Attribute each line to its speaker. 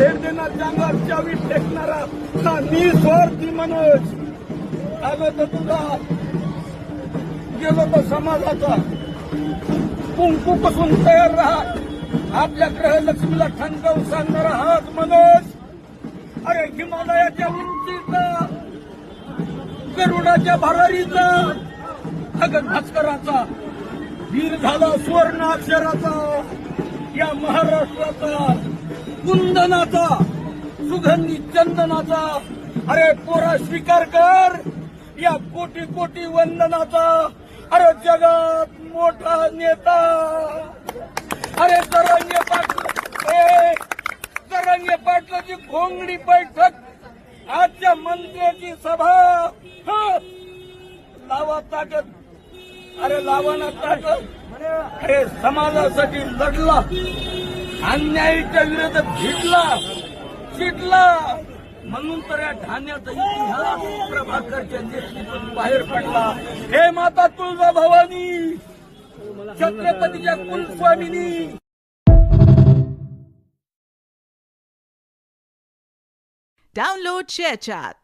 Speaker 1: भेट देणार चांगला चावी टेकणारा हा निस्वार्थी मनोज आलो तर तुझा गेलो तर समाजाचा कुंकू पासून तयार राहा आपल्या ग्रहलक्ष्मीला ठणकावून सांगणारा हाच मनोज. अरे हिमालयाच्या उंचीचा गरुडाच्या भरारीचा अगं भास्कराचा वीर झाला सुवर्ण अक्षराचा या महाराष्ट्राचा कुंदनाचा सुगंधी चंदनाचा. अरे पोरा स्वीकार कर या कोटी कोटी वंदनाचा. अरे जगात मोठा नेता अरे जरंगे पाटलाची घोंगडी बैठक आजच्या मंत्र्याची सभा लावा ताकद अरे लावाना ताकद. अरे समाजासाठी लढला अन्यायाच्या विरोधात चिडला म्हणून तर या ठाण्याचा इतिहास प्रभाकरच्या नेतृत्वातून बाहेर पडला. हे माता तुळजाभवानी छत्रपतीच्या कुलस्वामिनी.
Speaker 2: Download ShareChat.